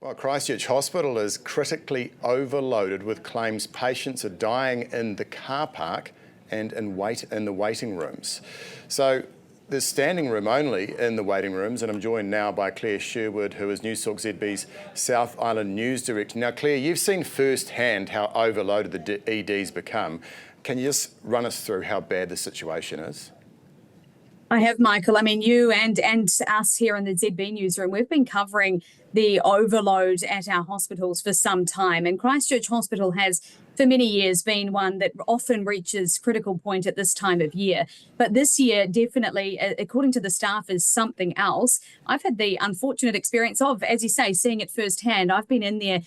Well, Christchurch Hospital is critically overloaded with claims patients are dying in the car park and in the waiting rooms. So there's standing room only in the waiting rooms, and I'm joined now by Claire Sherwood, who is Newstalk ZB's South Island News Director. Now, Claire, you've seen firsthand how overloaded the ED's become. Can you just run us through how bad the situation is? I have, Michael. I mean, you and us here in the ZB newsroom, we've been covering the overload at our hospitals for some time. And Christchurch Hospital has, for many years, been one that often reaches critical point at this time of year. But this year, definitely, according to the staff, is something else. I've had the unfortunate experience of, as you say, seeing it firsthand. I've been in there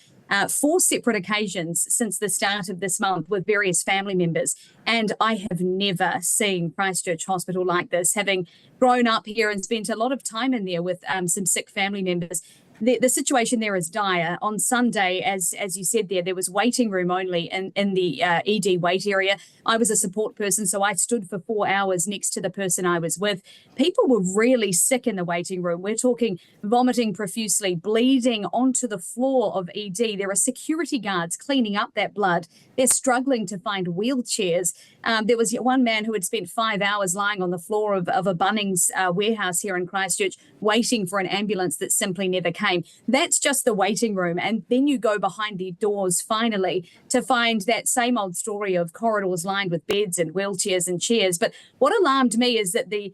4 separate occasions since the start of this month with various family members. And I have never seen Christchurch Hospital like this, having grown up here and spent a lot of time in there with some sick family members. The situation there is dire. On Sunday, as you said there was waiting room only in the ED wait area. I was a support person, so I stood for 4 hours next to the person I was with. People were really sick in the waiting room. We're talking vomiting profusely, bleeding onto the floor of ED. There are security guards cleaning up that blood. They're struggling to find wheelchairs. There was one man who had spent 5 hours lying on the floor of a Bunnings warehouse here in Christchurch, waiting for an ambulance that simply never came. That's just the waiting room. And then you go behind the doors finally to find that same old story of corridors lined with beds and wheelchairs and chairs. But what alarmed me is that the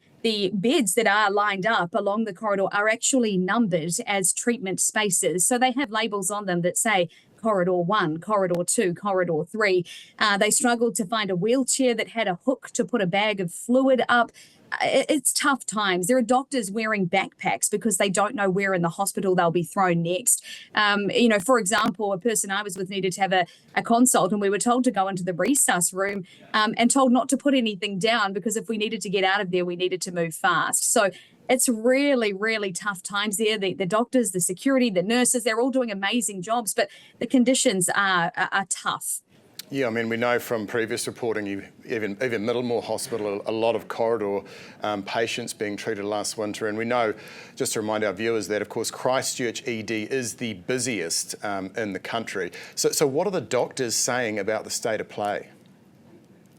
beds that are lined up along the corridor are actually numbered as treatment spaces. So they have labels on them that say Corridor 1, Corridor 2, Corridor 3. They struggled to find a wheelchair that had a hook to put a bag of fluid up. It's tough times. There are doctors wearing backpacks because they don't know where in the hospital they'll be thrown next. For example, a person I was with needed to have a consult, and we were told to go into the resus room and told not to put anything down because if we needed to get out of there, we needed to move fast. So it's really, really tough times there. The doctors, the security, the nurses, they're all doing amazing jobs, but the conditions are tough. Yeah, I mean, we know from previous reporting, even Middlemore Hospital, a lot of corridor patients being treated last winter. And we know, just to remind our viewers, that, of course, Christchurch ED is the busiest in the country. So what are the doctors saying about the state of play?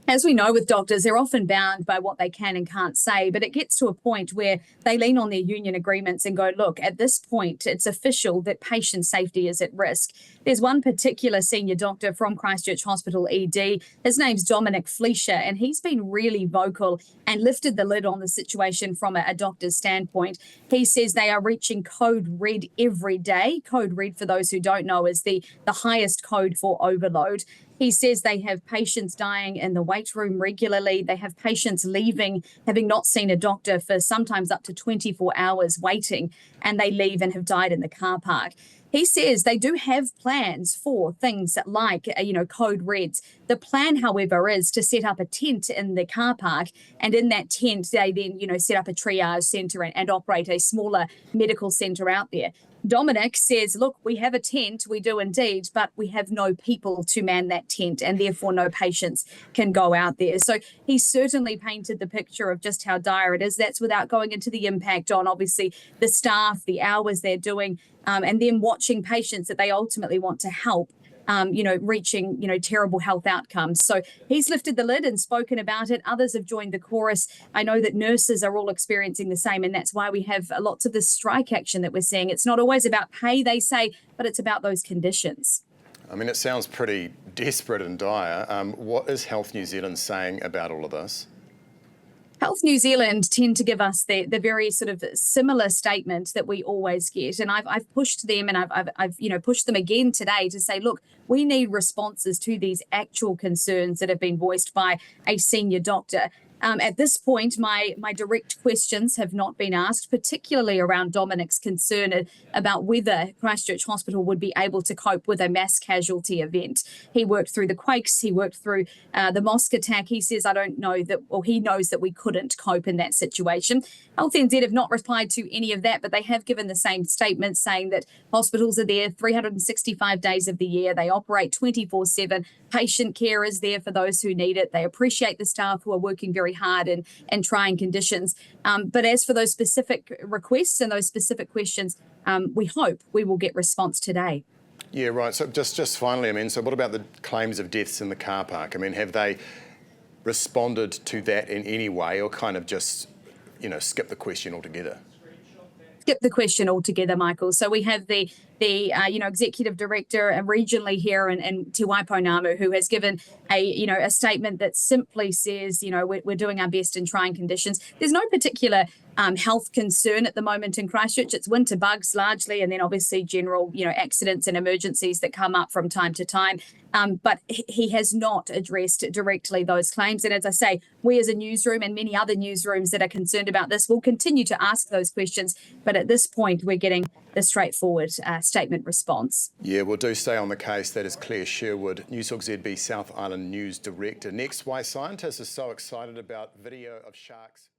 As we know with doctors, they're often bound by what they can and can't say, but it gets to a point where they lean on their union agreements and go, look, at this point, it's official that patient safety is at risk. There's one particular senior doctor from Christchurch Hospital ED. His name's Dominic Fleischer, and he's been really vocal and lifted the lid on the situation from a doctor's standpoint. He says they are reaching code red every day. Code red, for those who don't know, is the highest code for overload. He says they have patients dying in the wait room regularly. They have patients leaving, having not seen a doctor for sometimes up to 24 hours waiting, and they leave and have died in the car park. He says they do have plans for things like, code reds. The plan, however, is to set up a tent in the car park. And in that tent, they then, set up a triage centre and operate a smaller medical centre out there. Dominic says, look, we have a tent, we do indeed, but we have no people to man that tent and therefore no patients can go out there. So he certainly painted the picture of just how dire it is. That's without going into the impact on, obviously, the staff, the hours they're doing, and then watching patients that they ultimately want to help. Reaching, terrible health outcomes. So he's lifted the lid and spoken about it. Others have joined the chorus. I know that nurses are all experiencing the same, and that's why we have lots of this strike action that we're seeing. It's not always about pay, they say, but it's about those conditions. I mean, it sounds pretty desperate and dire. What is Health New Zealand saying about all of this? Health New Zealand tend to give us the very sort of similar statement that we always get. And I've pushed them and I've pushed them again today to say, look, we need responses to these actual concerns that have been voiced by a senior doctor. At this point, my direct questions have not been asked, particularly around Dominic's concern about whether Christchurch Hospital would be able to cope with a mass casualty event. He worked through the quakes, he worked through the mosque attack. He says, he knows that we couldn't cope in that situation. Health NZ have not replied to any of that, but they have given the same statement saying that hospitals are there 365 days of the year. They operate 24/7. Patient care is there for those who need it. They appreciate the staff who are working very hard and trying conditions. But as for those specific requests and those specific questions, we hope we will get response today. Yeah, right. So just finally, I mean, so what about the claims of deaths in the car park? I mean, have they responded to that in any way, or kind of just, skip the question altogether? Skip the question altogether, Michael. So we have the executive director regionally here in Te Waipounamu, who has given a statement that simply says, we're doing our best in trying conditions. There's no particular health concern at the moment in Christchurch. It's winter bugs largely, and then obviously general, accidents and emergencies that come up from time to time. But he has not addressed directly those claims. And as I say, we as a newsroom and many other newsrooms that are concerned about this will continue to ask those questions. But at this point, we're getting the straightforward statement response. Yeah, we'll do stay on the case. That is Claire Sherwood, Newstalk ZB South Island News Director. Next, why scientists are so excited about video of sharks.